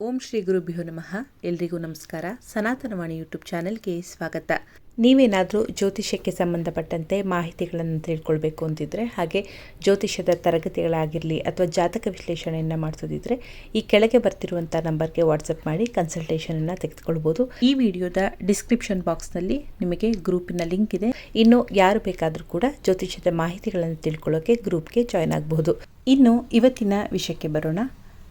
ಓಂ ಶ್ರೀ ಗುರುಭ್ಯೋ ನಮಃ. ಎಲ್ರಿಗೂ ನಮಸ್ಕಾರ. ಸನಾತನವಾಣಿ ಯೂಟ್ಯೂಬ್ ಚಾನೆಲ್ಗೆ ಸ್ವಾಗತ. ನೀವೇನಾದರೂ ಜ್ಯೋತಿಷ್ಯಕ್ಕೆ ಸಂಬಂಧಪಟ್ಟಂತೆ ಮಾಹಿತಿಗಳನ್ನು ತಿಳ್ಕೊಳ್ಬೇಕು ಅಂತಿದ್ರೆ, ಹಾಗೆ ಜ್ಯೋತಿಷ್ಯದ ತರಗತಿಗಳಾಗಿರಲಿ ಅಥವಾ ಜಾತಕ ವಿಶ್ಲೇಷಣೆಯನ್ನು ಮಾಡಿಸೋದಿದ್ರೆ ಈ ಕೆಳಗೆ ಬರ್ತಿರುವಂಥ ನಂಬರ್ಗೆ ವಾಟ್ಸಪ್ ಮಾಡಿ ಕನ್ಸಲ್ಟೇಷನನ್ನು ತೆಗೆದುಕೊಳ್ಬೋದು. ಈ ವಿಡಿಯೋದ ಡಿಸ್ಕ್ರಿಪ್ಷನ್ ಬಾಕ್ಸ್ನಲ್ಲಿ ನಿಮಗೆ ಗ್ರೂಪಿನ ಲಿಂಕ್ ಇದೆ. ಇನ್ನು ಯಾರು ಬೇಕಾದರೂ ಕೂಡ ಜ್ಯೋತಿಷ್ಯದ ಮಾಹಿತಿಗಳನ್ನು ತಿಳ್ಕೊಳ್ಳೋಕೆ ಗ್ರೂಪ್ಗೆ ಜಾಯ್ನ್ ಆಗಬಹುದು. ಇನ್ನು ಇವತ್ತಿನ ವಿಷಯಕ್ಕೆ ಬರೋಣ.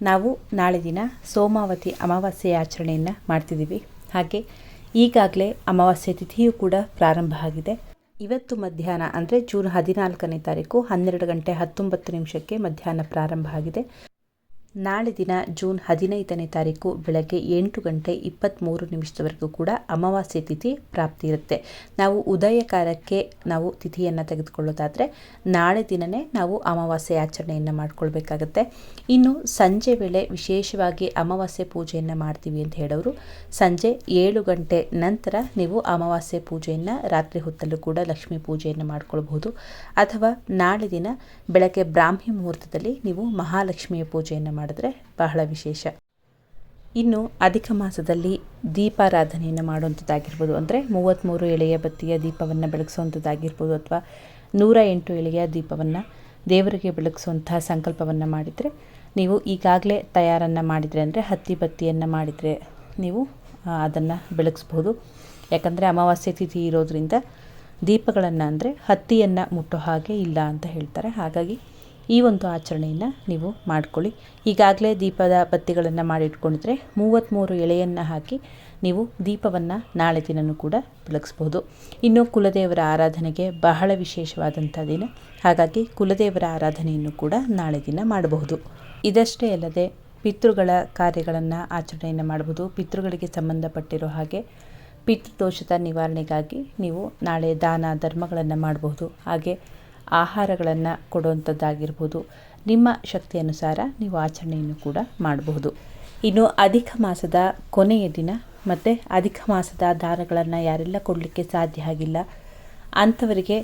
ನಾವು ನಾಳೆ ದಿನ ಸೋಮಾವತಿ ಅಮಾವಾಸ್ಯೆಯ ಆಚರಣೆಯನ್ನು ಮಾಡ್ತಿದ್ದೀವಿ. ಹಾಗೆ ಈಗಾಗಲೇ ಅಮಾವಾಸ್ಯೆ ತಿಥಿಯೂ ಕೂಡ ಪ್ರಾರಂಭ ಆಗಿದೆ. ಇವತ್ತು ಮಧ್ಯಾಹ್ನ ಅಂದರೆ ಜೂನ್ 14ನೇ ತಾರೀಕು 12 ಗಂಟೆ 19 ನಿಮಿಷಕ್ಕೆ ಮಧ್ಯಾಹ್ನ ಪ್ರಾರಂಭ ಆಗಿದೆ. ನಾಳೆ ದಿನ ಜೂನ್ 15ನೇ ತಾರೀಕು ಬೆಳಗ್ಗೆ 8 ಗಂಟೆ 23 ನಿಮಿಷದವರೆಗೂ ಕೂಡ ಅಮಾವಾಸ್ಯೆ ತಿಥಿ ಪ್ರಾಪ್ತಿ ಇರುತ್ತೆ. ನಾವು ಉದಯ ಕಾಲಕ್ಕೆ ನಾವು ತಿಥಿಯನ್ನು ತೆಗೆದುಕೊಳ್ಳೋದಾದರೆ ನಾಳೆ ದಿನವೇ ನಾವು ಅಮಾವಾಸ್ಯೆ ಆಚರಣೆಯನ್ನು ಮಾಡ್ಕೊಳ್ಬೇಕಾಗತ್ತೆ. ಇನ್ನು ಸಂಜೆ ವೇಳೆ ವಿಶೇಷವಾಗಿ ಅಮಾವಾಸ್ಯೆ ಪೂಜೆಯನ್ನು ಮಾಡ್ತೀವಿ ಅಂತ ಹೇಳೋರು ಸಂಜೆ 7 ಗಂಟೆ ನಂತರ ನೀವು ಅಮಾವಾಸ್ಯೆ ಪೂಜೆಯನ್ನು ರಾತ್ರಿ ಹೊತ್ತಲ್ಲೂ ಕೂಡ ಲಕ್ಷ್ಮೀ ಪೂಜೆಯನ್ನು ಮಾಡ್ಕೊಳ್ಬಹುದು. ಅಥವಾ ನಾಳೆ ದಿನ ಬೆಳಗ್ಗೆ ಬ್ರಾಹ್ಮಿ ಮುಹೂರ್ತದಲ್ಲಿ ನೀವು ಮಹಾಲಕ್ಷ್ಮಿಯ ಪೂಜೆಯನ್ನು ಮಾಡಿದ್ರೆ ಬಹಳ ವಿಶೇಷ. ಇನ್ನು ಅಧಿಕ ಮಾಸದಲ್ಲಿ ದೀಪಾರಾಧನೆಯನ್ನು ಮಾಡುವಂಥದ್ದಾಗಿರ್ಬೋದು, ಅಂದರೆ 33 ಎಳೆಯ ಬತ್ತಿಯ ದೀಪವನ್ನು ಬೆಳಗಿಸುವಂಥದ್ದಾಗಿರ್ಬೋದು, ಅಥವಾ 108 ಎಳೆಯ ದೀಪವನ್ನು ದೇವರಿಗೆ ಬೆಳಗಿಸುವಂತಹ ಸಂಕಲ್ಪವನ್ನು ಮಾಡಿದರೆ, ನೀವು ಈಗಾಗಲೇ ತಯಾರನ್ನು ಮಾಡಿದರೆ ಅಂದರೆ ಹತ್ತಿ ಬತ್ತಿಯನ್ನು ಮಾಡಿದರೆ ನೀವು ಅದನ್ನು ಬೆಳಗಿಸ್ಬೋದು. ಯಾಕಂದರೆ ಅಮಾವಾಸ್ಯೆ ತಿಥಿ ಇರೋದರಿಂದ ದೀಪಗಳನ್ನು ಅಂದರೆ ಹತ್ತಿಯನ್ನು ಮುಟ್ಟೋ ಹಾಗೆ ಇಲ್ಲ ಅಂತ ಹೇಳ್ತಾರೆ. ಹಾಗಾಗಿ ಈ ಒಂದು ಆಚರಣೆಯನ್ನು ನೀವು ಮಾಡಿಕೊಳ್ಳಿ. ಈಗಾಗಲೇ ದೀಪದ ಬತ್ತಿಗಳನ್ನು ಮಾಡಿಟ್ಕೊಂಡಿದ್ರೆ 33 ಎಳೆಯನ್ನು ಹಾಕಿ ನೀವು ದೀಪವನ್ನು ನಾಳೆ ದಿನವೂ ಕೂಡ ಬೆಳಗಿಸ್ಬೋದು. ಇನ್ನು ಕುಲದೇವರ ಆರಾಧನೆಗೆ ಬಹಳ ವಿಶೇಷವಾದಂಥ ದಿನ. ಹಾಗಾಗಿ ಕುಲದೇವರ ಆರಾಧನೆಯನ್ನು ಕೂಡ ನಾಳೆ ದಿನ ಮಾಡಬಹುದು. ಇದಷ್ಟೇ ಅಲ್ಲದೆ ಪಿತೃಗಳ ಕಾರ್ಯಗಳನ್ನು ಆಚರಣೆಯನ್ನು ಮಾಡಬಹುದು. ಪಿತೃಗಳಿಗೆ ಸಂಬಂಧಪಟ್ಟಿರೋ ಹಾಗೆ ಪಿತೃದೋಷದ ನಿವಾರಣೆಗಾಗಿ ನೀವು ನಾಳೆ ದಾನ ಧರ್ಮಗಳನ್ನು ಮಾಡಬಹುದು. ಹಾಗೆ ಆಹಾರಗಳನ್ನು ಕೊಡುವಂಥದ್ದಾಗಿರ್ಬೋದು. ನಿಮ್ಮ ಶಕ್ತಿ ಅನುಸಾರ ನೀವು ಆಚರಣೆಯನ್ನು ಕೂಡ ಮಾಡಬಹುದು. ಇನ್ನು ಅಧಿಕ ಮಾಸದ ಕೊನೆಯ ದಿನ ಮತ್ತು ಅಧಿಕ ಮಾಸದ ದಾನಗಳನ್ನು ಯಾರೆಲ್ಲ ಕೊಡಲಿಕ್ಕೆ ಸಾಧ್ಯ ಆಗಿಲ್ಲ ಅಂಥವರಿಗೆ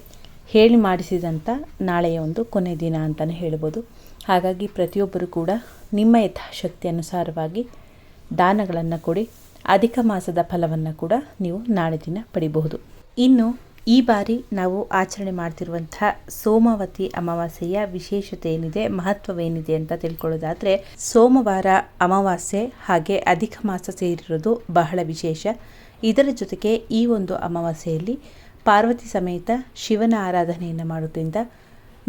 ಹೇಳಿ ಮಾಡಿಸಿದಂಥ ನಾಳೆಯ ಒಂದು ಕೊನೆಯ ದಿನ ಅಂತಲೇ ಹೇಳ್ಬೋದು. ಹಾಗಾಗಿ ಪ್ರತಿಯೊಬ್ಬರು ಕೂಡ ನಿಮ್ಮ ಯಥಾಶಕ್ತಿ ಅನುಸಾರವಾಗಿ ದಾನಗಳನ್ನು ಕೊಡಿ. ಅಧಿಕ ಮಾಸದ ಫಲವನ್ನು ಕೂಡ ನೀವು ನಾಳೆ ದಿನ ಪಡಿಬಹುದು. ಇನ್ನು ಈ ಬಾರಿ ನಾವು ಆಚರಣೆ ಮಾಡ್ತಿರುವಂಥ ಸೋಮಾವತಿ ಅಮಾವಾಸ್ಯೆಯ ವಿಶೇಷತೆ ಏನಿದೆ, ಮಹತ್ವವೇನಿದೆ ಅಂತ ತಿಳ್ಕೊಳ್ಳೋದಾದರೆ, ಸೋಮವಾರ ಅಮಾವಾಸ್ಯೆ ಹಾಗೆ ಅಧಿಕ ಮಾಸ ಸೇರಿರೋದು ಬಹಳ ವಿಶೇಷ. ಇದರ ಜೊತೆಗೆ ಈ ಒಂದು ಅಮಾವಾಸ್ಯೆಯಲ್ಲಿ ಪಾರ್ವತಿ ಸಮೇತ ಶಿವನ ಆರಾಧನೆಯನ್ನು ಮಾಡೋದ್ರಿಂದ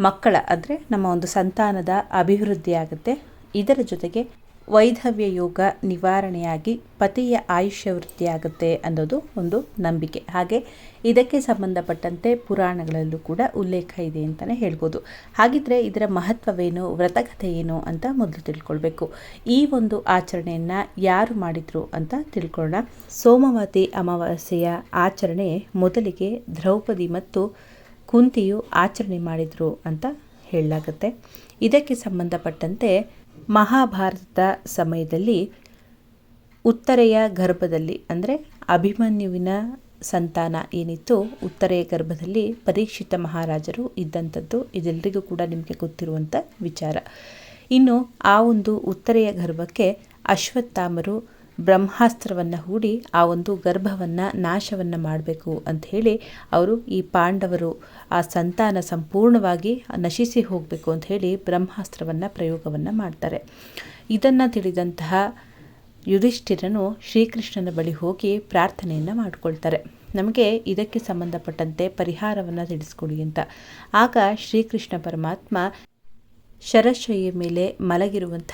ಮಕ್ಕಳ ಅಂದರೆ ನಮ್ಮ ಒಂದು ಸಂತಾನದ ಅಭಿವೃದ್ಧಿ ಆಗುತ್ತೆ. ಇದರ ಜೊತೆಗೆ ವೈಧವ್ಯ ಯೋಗ ನಿವಾರಣೆಯಾಗಿ ಪತಿಯ ಆಯುಷ್ಯ ವೃದ್ಧಿಯಾಗುತ್ತೆ ಅನ್ನೋದು ಒಂದು ನಂಬಿಕೆ. ಹಾಗೆ ಇದಕ್ಕೆ ಸಂಬಂಧಪಟ್ಟಂತೆ ಪುರಾಣಗಳಲ್ಲೂ ಕೂಡ ಉಲ್ಲೇಖ ಇದೆ ಅಂತಲೇ ಹೇಳ್ಬೋದು. ಹಾಗಿದ್ರೆ ಇದರ ಮಹತ್ವವೇನು, ವ್ರತಕಥೆ ಏನು ಅಂತ ಮೊದಲು ತಿಳ್ಕೊಳ್ಬೇಕು. ಈ ಒಂದು ಆಚರಣೆಯನ್ನು ಯಾರು ಮಾಡಿದ್ರು ಅಂತ ತಿಳ್ಕೊಳ್ಳೋಣ. ಸೋಮವತಿ ಅಮಾವಾಸ್ಯೆಯ ಆಚರಣೆ ಮೊದಲಿಗೆ ದ್ರೌಪದಿ ಮತ್ತು ಕುಂತಿಯು ಆಚರಣೆ ಮಾಡಿದ್ರು ಅಂತ ಹೇಳಲಾಗುತ್ತೆ. ಇದಕ್ಕೆ ಸಂಬಂಧಪಟ್ಟಂತೆ ಮಹಾಭಾರತದ ಸಮಯದಲ್ಲಿ ಉತ್ತರೆಯ ಗರ್ಭದಲ್ಲಿ ಅಂದರೆ ಅಭಿಮನ್ಯುವಿನ ಸಂತಾನ ಏನಿತ್ತು, ಉತ್ತರೆಯ ಗರ್ಭದಲ್ಲಿ ಪರೀಕ್ಷಿತ ಮಹಾರಾಜರು ಇದ್ದಂಥದ್ದು ಇದೆಲ್ಲರಿಗೂ ಕೂಡ ನಿಮಗೆ ಗೊತ್ತಿರುವಂಥ ವಿಚಾರ. ಇನ್ನು ಆ ಒಂದು ಉತ್ತರೆಯ ಗರ್ಭಕ್ಕೆ ಅಶ್ವತ್ಥಾಮರು ಬ್ರಹ್ಮಾಸ್ತ್ರವನ್ನು ಹೂಡಿ ಆ ಒಂದು ಗರ್ಭವನ್ನು ನಾಶವನ್ನು ಮಾಡಬೇಕು ಅಂತ ಹೇಳಿ ಅವರು ಈ ಪಾಂಡವರು ಆ ಸಂತಾನ ಸಂಪೂರ್ಣವಾಗಿ ನಶಿಸಿ ಹೋಗಬೇಕು ಅಂತ ಹೇಳಿ ಬ್ರಹ್ಮಾಸ್ತ್ರವನ್ನು ಪ್ರಯೋಗವನ್ನು ಮಾಡ್ತಾರೆ. ಇದನ್ನು ತಿಳಿದಂತಹ ಯುಧಿಷ್ಠಿರನು ಶ್ರೀಕೃಷ್ಣನ ಬಳಿ ಹೋಗಿ ಪ್ರಾರ್ಥನೆಯನ್ನು ಮಾಡಿಕೊಳ್ತಾರೆ, ನಮಗೆ ಇದಕ್ಕೆ ಸಂಬಂಧಪಟ್ಟಂತೆ ಪರಿಹಾರವನ್ನು ತಿಳಿಸ್ಕೊಡಿ ಅಂತ. ಆಗ ಶ್ರೀಕೃಷ್ಣ ಪರಮಾತ್ಮ ಶರಶಯ್ಯ ಮೇಲೆ ಮಲಗಿರುವಂಥ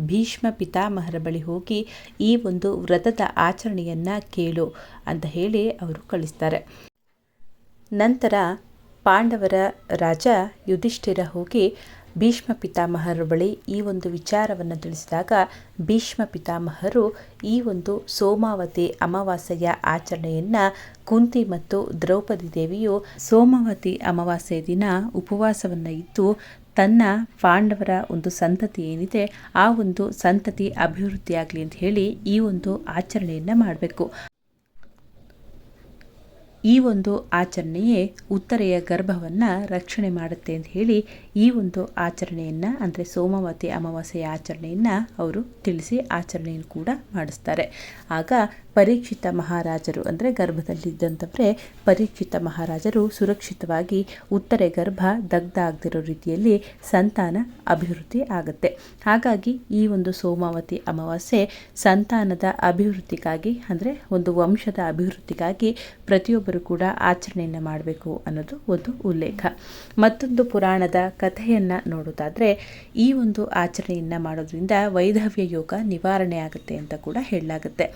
ಭೀಷ್ಮ ಪಿತಾಮಹರ ಬಳಿ ಹೋಗಿ ಈ ಒಂದು ವ್ರತದ ಆಚರಣೆಯನ್ನು ಕೇಳು ಅಂತ ಹೇಳಿ ಅವರು ಕಳಿಸ್ತಾರೆ. ನಂತರ ಪಾಂಡವರ ರಾಜ ಯುಧಿಷ್ಠಿರ ಹೋಗಿ ಭೀಷ್ಮ ಪಿತಾಮಹರ ಬಳಿ ಈ ಒಂದು ವಿಚಾರವನ್ನು ತಿಳಿಸಿದಾಗ ಭೀಷ್ಮ ಪಿತಾಮಹರು ಈ ಒಂದು ಸೋಮಾವತಿ ಅಮಾವಾಸ್ಯೆಯ ಆಚರಣೆಯನ್ನು ಕುಂತಿ ಮತ್ತು ದ್ರೌಪದಿ ದೇವಿಯು ಸೋಮಾವತಿ ಅಮಾವಾಸ್ಯೆ ದಿನ ಉಪವಾಸವನ್ನು ಇದ್ದು ತನ್ನ ಪಾಂಡವರ ಒಂದು ಸಂತತಿ ಏನಿದೆ ಆ ಒಂದು ಸಂತತಿ ಅಭಿವೃದ್ಧಿಯಾಗಲಿ ಅಂತ ಹೇಳಿ ಈ ಒಂದು ಆಚರಣೆಯನ್ನು ಮಾಡಬೇಕು. ಈ ಒಂದು ಆಚರಣೆಯೇ ಉತ್ತರೆಯ ಗರ್ಭವನ್ನು ರಕ್ಷಣೆ ಮಾಡುತ್ತೆ ಅಂತ ಹೇಳಿ ಈ ಒಂದು ಆಚರಣೆಯನ್ನು ಅಂದರೆ ಸೋಮವತಿ ಅಮಾವಾಸ್ಯೆಯ ಆಚರಣೆಯನ್ನು ಅವರು ತಿಳಿಸಿ ಆಚರಣೆಯನ್ನು ಕೂಡ ಮಾಡಿಸ್ತಾರೆ. ಆಗ ಪರೀಕ್ಷಿತ ಮಹಾರಾಜರು ಅಂದರೆ ಗರ್ಭದಲ್ಲಿದ್ದಂಥವರೇ ಪರೀಕ್ಷಿತ ಮಹಾರಾಜರು ಸುರಕ್ಷಿತವಾಗಿ ಉತ್ತರೆ ಗರ್ಭ ದಗ್ಧ ಆಗದಿರೋ ರೀತಿಯಲ್ಲಿ ಸಂತಾನ ಅಭಿವೃದ್ಧಿ ಆಗುತ್ತೆ. ಹಾಗಾಗಿ ಈ ಒಂದು ಸೋಮಾವತಿ ಅಮಾವಾಸ್ಯೆ ಸಂತಾನದ ಅಭಿವೃದ್ಧಿಗಾಗಿ ಅಂದರೆ ಒಂದು ವಂಶದ ಅಭಿವೃದ್ಧಿಗಾಗಿ ಪ್ರತಿಯೊಬ್ಬರು ಕೂಡ ಆಚರಣೆಯನ್ನು ಮಾಡಬೇಕು ಅನ್ನೋದು ಒಂದು ಉಲ್ಲೇಖ. ಮತ್ತೊಂದು ಪುರಾಣದ ಕಥೆಯನ್ನು ನೋಡೋದಾದರೆ ಈ ಒಂದು ಆಚರಣೆಯನ್ನು ಮಾಡೋದ್ರಿಂದ ವೈಧವ್ಯ ಯೋಗ ನಿವಾರಣೆ ಆಗುತ್ತೆ ಅಂತ ಕೂಡ ಹೇಳಲಾಗುತ್ತೆ.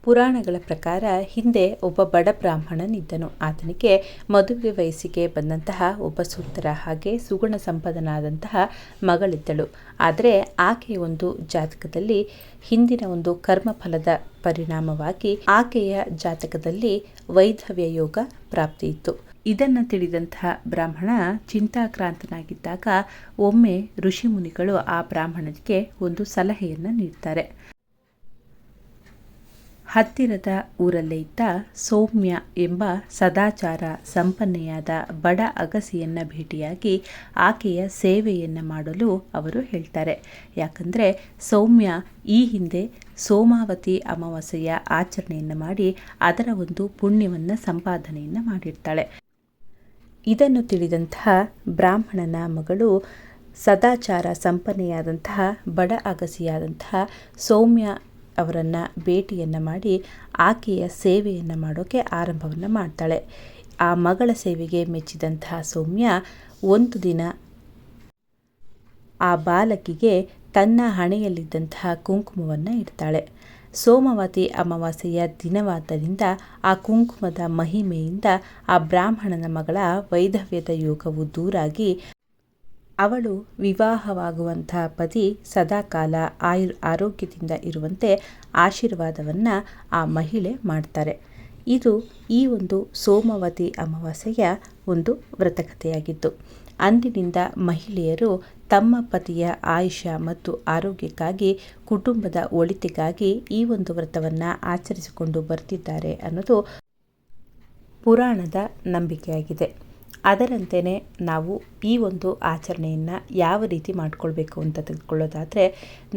ಪುರಾಣಗಳ ಪ್ರಕಾರ ಹಿಂದೆ ಒಬ್ಬ ಬಡ ಬ್ರಾಹ್ಮಣನಿದ್ದನು. ಆತನಿಗೆ ಮದುವೆ ವಯಸ್ಸಿಗೆ ಬಂದಂತಹ ಒಬ್ಬ ಸುಂದರ ಹಾಗೆ ಸುಗುಣ ಸಂಪನ್ನನಾದಂತಹ ಮಗಳಿದ್ದಳು. ಆದರೆ ಆಕೆಯ ಒಂದು ಜಾತಕದಲ್ಲಿ ಹಿಂದಿನ ಒಂದು ಕರ್ಮಫಲದ ಪರಿಣಾಮವಾಗಿ ಆಕೆಯ ಜಾತಕದಲ್ಲಿ ವೈಧವ್ಯ ಯೋಗ ಪ್ರಾಪ್ತಿ ಇತ್ತು. ಇದನ್ನು ತಿಳಿದಂತಹ ಬ್ರಾಹ್ಮಣ ಚಿಂತಾಕ್ರಾಂತನಾಗಿದ್ದಾಗ ಒಮ್ಮೆ ಋಷಿಮುನಿಗಳು ಆ ಬ್ರಾಹ್ಮಣನಿಗೆ ಒಂದು ಸಲಹೆಯನ್ನು ನೀಡ್ತಾರೆ. ಹತ್ತಿರದ ಊರಲ್ಲೇ ಇದ್ದ ಸೌಮ್ಯ ಎಂಬ ಸದಾಚಾರ ಸಂಪನ್ನೆಯಾದ ಬಡ ಅಗಸಿಯನ್ನು ಭೇಟಿಯಾಗಿ ಆಕೆಯ ಸೇವೆಯನ್ನು ಮಾಡಲು ಅವರು ಹೇಳ್ತಾರೆ. ಯಾಕಂದರೆ ಸೌಮ್ಯ ಈ ಹಿಂದೆ ಸೋಮಾವತಿ ಅಮಾವಾಸ್ಯೆಯ ಆಚರಣೆಯನ್ನು ಮಾಡಿ ಅದರ ಒಂದು ಪುಣ್ಯವನ್ನು ಸಂಪಾದನೆಯನ್ನು ಮಾಡಿರ್ತಾಳೆ. ಇದನ್ನು ತಿಳಿದಂತಹ ಬ್ರಾಹ್ಮಣನ ಮಗಳು ಸದಾಚಾರ ಸಂಪನ್ನೆಯಾದಂತಹ ಬಡ ಅಗಸಿಯಾದಂತಹ ಸೌಮ್ಯ ಅವರನ್ನು ಭೇಟಿಯನ್ನು ಮಾಡಿ ಆಕೆಯ ಸೇವೆಯನ್ನು ಮಾಡೋಕ್ಕೆ ಆರಂಭವನ್ನು ಮಾಡ್ತಾಳೆ. ಆ ಮಗಳ ಸೇವೆಗೆ ಮೆಚ್ಚಿದಂತಹ ಸೌಮ್ಯ ಒಂದು ದಿನ ಆ ಬಾಲಕಿಗೆ ತನ್ನ ಹಣೆಯಲ್ಲಿದ್ದಂತಹ ಕುಂಕುಮವನ್ನು ಇಡ್ತಾಳೆ. ಸೋಮವತಿ ಅಮಾವಾಸ್ಯೆಯ ದಿನವಾದ್ದರಿಂದ ಆ ಕುಂಕುಮದ ಮಹಿಮೆಯಿಂದ ಆ ಬ್ರಾಹ್ಮಣನ ಮಗಳ ವೈಧವ್ಯದ ಯೋಗವು ದೂರಾಗಿ ಅವಳು ವಿವಾಹವಾಗುವಂತಹ ಪತಿ ಸದಾಕಾಲ ಆರೋಗ್ಯದಿಂದ ಇರುವಂತೆ ಆಶೀರ್ವಾದವನ್ನು ಆ ಮಹಿಳೆ ಮಾಡ್ತಾರೆ. ಇದು ಈ ಒಂದು ಸೋಮವತಿ ಅಮಾವಾಸ್ಯೆಯ ಒಂದು ವ್ರತಕಥೆಯಾಗಿತ್ತು. ಅಂದಿನಿಂದ ಮಹಿಳೆಯರು ತಮ್ಮ ಪತಿಯ ಆಯುಷ್ಯ ಮತ್ತು ಆರೋಗ್ಯಕ್ಕಾಗಿ ಕುಟುಂಬದ ಒಳಿತಿಗಾಗಿ ಈ ಒಂದು ವ್ರತವನ್ನು ಆಚರಿಸಿಕೊಂಡು ಬರ್ತಿದ್ದಾರೆ ಅನ್ನೋದು ಪುರಾಣದ ನಂಬಿಕೆಯಾಗಿದೆ. ಅದರಂತೆಯೇ ನಾವು ಈ ಒಂದು ಆಚರಣೆಯನ್ನು ಯಾವ ರೀತಿ ಮಾಡಿಕೊಳ್ಬೇಕು ಅಂತ ತೆಗೆದುಕೊಳ್ಳೋದಾದರೆ,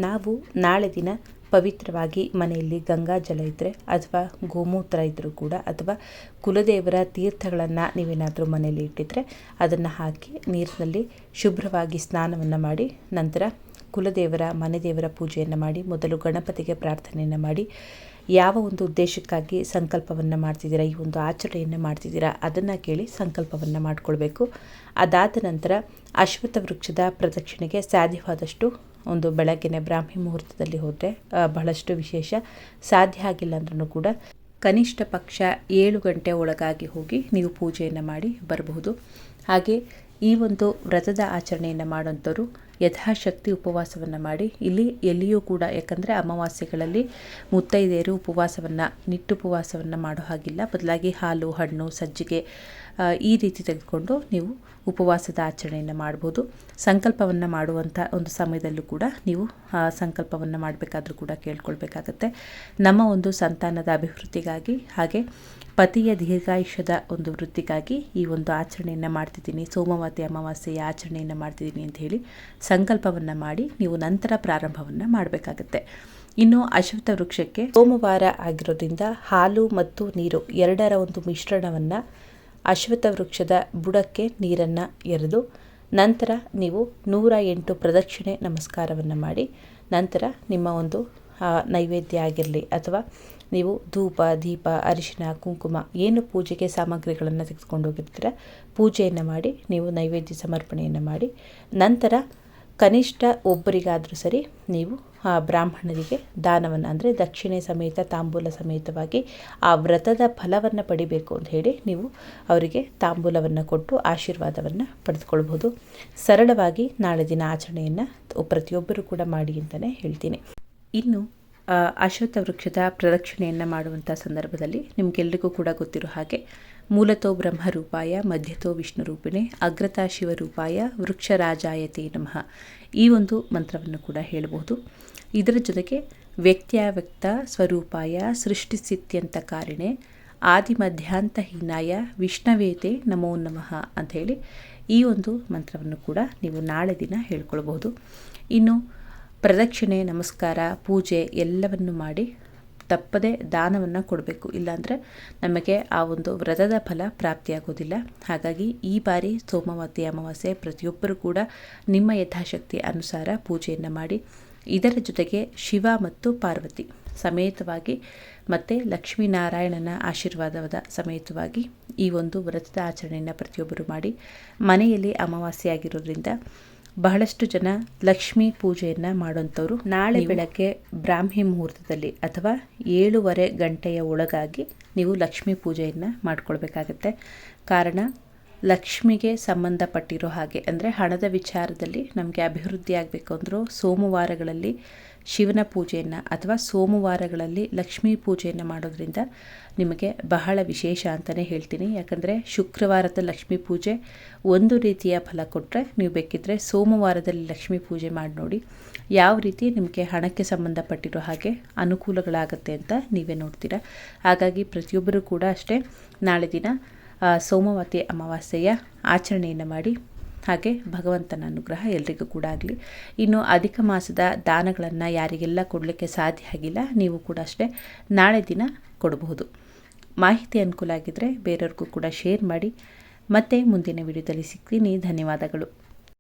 ನಾವು ನಾಳೆ ದಿನ ಪವಿತ್ರವಾಗಿ ಮನೆಯಲ್ಲಿ ಗಂಗಾಜಲ ಇದ್ದರೆ ಅಥವಾ ಗೋಮೂತ್ರ ಇದ್ದರೂ ಕೂಡ ಅಥವಾ ಕುಲದೇವರ ತೀರ್ಥಗಳನ್ನು ನೀವೇನಾದರೂ ಮನೆಯಲ್ಲಿ ಇಟ್ಟಿದ್ರೆ ಅದನ್ನು ಹಾಕಿ ನೀರಿನಲ್ಲಿ ಶುಭ್ರವಾಗಿ ಸ್ನಾನವನ್ನು ಮಾಡಿ ನಂತರ ಕುಲದೇವರ ಮನೆ ದೇವರ ಪೂಜೆಯನ್ನು ಮಾಡಿ ಮೊದಲು ಗಣಪತಿಗೆ ಪ್ರಾರ್ಥನೆಯನ್ನು ಮಾಡಿ ಯಾವ ಒಂದು ಉದ್ದೇಶಕ್ಕಾಗಿ ಸಂಕಲ್ಪವನ್ನು ಮಾಡ್ತಿದ್ದೀರಾ, ಈ ಒಂದು ಆಚರಣೆಯನ್ನು ಮಾಡ್ತಿದ್ದೀರಾ ಅದನ್ನು ಕೇಳಿ ಸಂಕಲ್ಪವನ್ನು ಮಾಡಿಕೊಳ್ಬೇಕು. ಅದಾದ ನಂತರ ಅಶ್ವತ್ಥ ವೃಕ್ಷದ ಪ್ರದಕ್ಷಿಣೆಗೆ ಸಾಧ್ಯವಾದಷ್ಟು ಒಂದು ಬೆಳಗ್ಗಿನ ಬ್ರಾಹ್ಮಿ ಮುಹೂರ್ತದಲ್ಲಿ ಹೋದರೆ ಬಹಳಷ್ಟು ವಿಶೇಷ. ಸಾಧ್ಯ ಆಗಿಲ್ಲ ಅಂದ್ರೂ ಕೂಡ ಕನಿಷ್ಠ ಪಕ್ಷ 7 ಗಂಟೆ ಒಳಗಾಗಿ ಹೋಗಿ ನೀವು ಪೂಜೆಯನ್ನು ಮಾಡಿ ಬರಬಹುದು. ಹಾಗೆ ಈ ಒಂದು ವ್ರತದ ಆಚರಣೆಯನ್ನು ಮಾಡೋಂಥವ್ರು ಯಥಾಶಕ್ತಿ ಉಪವಾಸವನ್ನು ಮಾಡಿ ಎಲ್ಲಿಯೂ ಕೂಡ, ಯಾಕಂದರೆ ಅಮಾವಾಸ್ಯೆಗಳಲ್ಲಿ ಮುತ್ತೈದೆಯರು ನಿಟ್ಟುಪವಾಸವನ್ನು ಮಾಡೋ ಹಾಗಿಲ್ಲ. ಬದಲಾಗಿ ಹಾಲು, ಹಣ್ಣು, ಸಜ್ಜಿಗೆ ಈ ರೀತಿ ತೆಗೆದುಕೊಂಡು ನೀವು ಉಪವಾಸದ ಆಚರಣೆಯನ್ನು ಮಾಡ್ಬೋದು. ಸಂಕಲ್ಪವನ್ನು ಮಾಡುವಂಥ ಒಂದು ಸಮಯದಲ್ಲೂ ಕೂಡ ನೀವು ಸಂಕಲ್ಪವನ್ನು ಮಾಡಬೇಕಾದ್ರೂ ಕೂಡ ಕೇಳ್ಕೊಳ್ಬೇಕಾಗತ್ತೆ. ನಮ್ಮ ಒಂದು ಸಂತಾನದ ಅಭಿವೃದ್ಧಿಗಾಗಿ ಹಾಗೆ ಪತಿಯ ದೀರ್ಘಾಯುಷ್ಯದ ಒಂದು ವೃದ್ಧಿಗಾಗಿ ಈ ಒಂದು ಆಚರಣೆಯನ್ನು ಮಾಡ್ತಿದ್ದೀನಿ, ಸೋಮವತಿ ಅಮಾವಾಸ್ಯೆಯ ಆಚರಣೆಯನ್ನು ಮಾಡ್ತಿದ್ದೀನಿ ಅಂತ ಹೇಳಿ ಸಂಕಲ್ಪವನ್ನು ಮಾಡಿ ನೀವು ನಂತರ ಪ್ರಾರಂಭವನ್ನು ಮಾಡಬೇಕಾಗತ್ತೆ. ಇನ್ನು ಅಶ್ವತ್ಥ ವೃಕ್ಷಕ್ಕೆ ಸೋಮವಾರ ಆಗಿರೋದ್ರಿಂದ ಹಾಲು ಮತ್ತು ನೀರು ಎರಡರ ಒಂದು ಮಿಶ್ರಣವನ್ನು ಅಶ್ವತ್ಥ ವೃಕ್ಷದ ಬುಡಕ್ಕೆ ನೀರನ್ನು ಎರೆದು ನಂತರ ನೀವು 108 ಪ್ರದಕ್ಷಿಣೆ ನಮಸ್ಕಾರವನ್ನು ಮಾಡಿ ನಂತರ ನಿಮ್ಮ ಒಂದು ನೈವೇದ್ಯ ಆಗಿರಲಿ ಅಥವಾ ನೀವು ಧೂಪ, ದೀಪ, ಅರಿಶಿನ, ಕುಂಕುಮ ಏನು ಪೂಜೆಗೆ ಸಾಮಗ್ರಿಗಳನ್ನು ತೆಗೆದುಕೊಂಡು ಹೋಗಿರ್ತೀರ ಪೂಜೆಯನ್ನು ಮಾಡಿ ನೀವು ನೈವೇದ್ಯ ಸಮರ್ಪಣೆಯನ್ನು ಮಾಡಿ ನಂತರ ಕನಿಷ್ಠ ಒಬ್ಬರಿಗಾದರೂ ಸರಿ ನೀವು ಆ ಬ್ರಾಹ್ಮಣರಿಗೆ ದಾನವನ್ನು ಅಂದರೆ ದಕ್ಷಿಣೆ ಸಮೇತ ತಾಂಬೂಲ ಸಮೇತವಾಗಿ ಆ ವ್ರತದ ಫಲವನ್ನು ಪಡಿಬೇಕು ಅಂತ ಹೇಳಿ ನೀವು ಅವರಿಗೆ ತಾಂಬೂಲವನ್ನು ಕೊಟ್ಟು ಆಶೀರ್ವಾದವನ್ನು ಪಡೆದುಕೊಳ್ಬೋದು. ಸರಳವಾಗಿ ನಾಳೆ ದಿನ ಆಚರಣೆಯನ್ನು ಪ್ರತಿಯೊಬ್ಬರೂ ಕೂಡ ಮಾಡಿ ಅಂತಲೇ ಹೇಳ್ತೀನಿ. ಇನ್ನು ಅಶ್ವತ್ಥ ವೃಕ್ಷದ ಪ್ರದಕ್ಷಿಣೆಯನ್ನು ಮಾಡುವಂಥ ಸಂದರ್ಭದಲ್ಲಿ ನಿಮಗೆಲ್ಲರಿಗೂ ಕೂಡ ಗೊತ್ತಿರೋ ಹಾಗೆ ಮೂಲತೋ ಬ್ರಹ್ಮರೂಪಾಯ ಮಧ್ಯತೋ ವಿಷ್ಣುರೂಪಿಣೆ ಅಗ್ರತಾ ಶಿವರೂಪಾಯ ವೃಕ್ಷರಾಜಾಯತೆ ನಮಃ ಈ ಒಂದು ಮಂತ್ರವನ್ನು ಕೂಡ ಹೇಳಬಹುದು. ಇದರ ಜೊತೆಗೆ ವ್ಯಕ್ತ್ಯಾವ್ಯಕ್ತ ಸ್ವರೂಪಾಯ ಸೃಷ್ಟಿಸ್ಥಿತ್ಯಂತ ಕಾರಿಣೆ ಆದಿಮಧ್ಯಾಂತಹೀನಾಯ ವಿಷ್ಣವೇತೆ ನಮೋ ನಮಃ ಅಂಥೇಳಿ ಈ ಒಂದು ಮಂತ್ರವನ್ನು ಕೂಡ ನೀವು ನಾಳೆ ದಿನ ಹೇಳ್ಕೊಳ್ಬಹುದು. ಇನ್ನು ಪ್ರದಕ್ಷಿಣೆ, ನಮಸ್ಕಾರ, ಪೂಜೆ ಎಲ್ಲವನ್ನು ಮಾಡಿ ತಪ್ಪದೆ ದಾನವನ್ನು ಕೊಡಬೇಕು. ಇಲ್ಲಾಂದರೆ ನಮಗೆ ಆ ಒಂದು ವ್ರತದ ಫಲ ಪ್ರಾಪ್ತಿಯಾಗೋದಿಲ್ಲ. ಹಾಗಾಗಿ ಈ ಬಾರಿ ಸೋಮವತಿ ಅಮಾವಾಸ್ಯೆ ಪ್ರತಿಯೊಬ್ಬರು ಕೂಡ ನಿಮ್ಮ ಯಥಾಶಕ್ತಿ ಅನುಸಾರ ಪೂಜೆಯನ್ನು ಮಾಡಿ, ಇದರ ಜೊತೆಗೆ ಶಿವ ಮತ್ತು ಪಾರ್ವತಿ ಸಮೇತವಾಗಿ ಮತ್ತು ಲಕ್ಷ್ಮೀನಾರಾಯಣನ ಆಶೀರ್ವಾದದ ಸಮೇತವಾಗಿ ಈ ಒಂದು ವ್ರತದ ಆಚರಣೆಯನ್ನು ಪ್ರತಿಯೊಬ್ಬರು ಮಾಡಿ. ಮನೆಯಲ್ಲಿ ಅಮಾವಾಸ್ಯೆ ಆಗಿರೋದ್ರಿಂದ ಬಹಳಷ್ಟು ಜನ ಲಕ್ಷ್ಮೀ ಪೂಜೆಯನ್ನು ಮಾಡುವಂಥವ್ರು ನಾಳೆ ಬೆಳಗ್ಗೆ ಬ್ರಾಹ್ಮಿ ಮುಹೂರ್ತದಲ್ಲಿ ಅಥವಾ 7:30 ಗಂಟೆಯ ಒಳಗಾಗಿ ನೀವು ಲಕ್ಷ್ಮೀ ಪೂಜೆಯನ್ನು ಮಾಡಿಕೊಳ್ಬೇಕಾಗತ್ತೆ. ಕಾರಣ ಲಕ್ಷ್ಮಿಗೆ ಸಂಬಂಧಪಟ್ಟಿರೋ ಹಾಗೆ, ಅಂದರೆ ಹಣದ ವಿಚಾರದಲ್ಲಿ ನಮಗೆ ಅಭಿವೃದ್ಧಿ ಆಗಬೇಕು ಅಂದರೂ ಸೋಮವಾರಗಳಲ್ಲಿ ಶಿವನ ಪೂಜೆಯನ್ನು ಅಥವಾ ಸೋಮವಾರಗಳಲ್ಲಿ ಲಕ್ಷ್ಮೀ ಪೂಜೆಯನ್ನು ಮಾಡೋದ್ರಿಂದ ನಿಮಗೆ ಬಹಳ ವಿಶೇಷ ಅಂತಲೇ ಹೇಳ್ತೀನಿ. ಯಾಕಂದರೆ ಶುಕ್ರವಾರದ ಲಕ್ಷ್ಮೀ ಪೂಜೆ ಒಂದು ರೀತಿಯ ಫಲ ಕೊಟ್ಟರೆ, ನೀವು ಬೇಕಿದ್ದರೆ ಸೋಮವಾರದಲ್ಲಿ ಲಕ್ಷ್ಮೀ ಪೂಜೆ ಮಾಡಿ ನೋಡಿ ಯಾವ ರೀತಿ ನಿಮಗೆ ಹಣಕ್ಕೆ ಸಂಬಂಧಪಟ್ಟಿರೋ ಹಾಗೆ ಅನುಕೂಲಗಳಾಗುತ್ತೆ ಅಂತ ನೀವೇ ನೋಡ್ತೀರಾ. ಹಾಗಾಗಿ ಪ್ರತಿಯೊಬ್ಬರೂ ಕೂಡ ಅಷ್ಟೇ ನಾಳೆ ದಿನ ಸೋಮವತಿ ಅಮಾವಾಸ್ಯೆಯ ಆಚರಣೆಯನ್ನು ಮಾಡಿ. ಹಾಗೆ ಭಗವಂತನ ಅನುಗ್ರಹ ಎಲ್ರಿಗೂ ಕೂಡ ಆಗಲಿ. ಇನ್ನು ಅಧಿಕ ಮಾಸದ ದಾನಗಳನ್ನು ಯಾರಿಗೆಲ್ಲ ಕೊಡಲಿಕ್ಕೆ ಸಾಧ್ಯ ಆಗಿಲ್ಲ, ನೀವು ಕೂಡ ಅಷ್ಟೇ ನಾಳೆ ದಿನ ಕೊಡಬಹುದು. ಮಾಹಿತಿ ಅನುಕೂಲ ಆಗಿದ್ದರೆ ಬೇರೆಯವ್ರಿಗೂ ಕೂಡ ಶೇರ್ ಮಾಡಿ. ಮತ್ತೆ ಮುಂದಿನ ವಿಡಿಯೋದಲ್ಲಿ ಸಿಗ್ತೀನಿ. ಧನ್ಯವಾದಗಳು.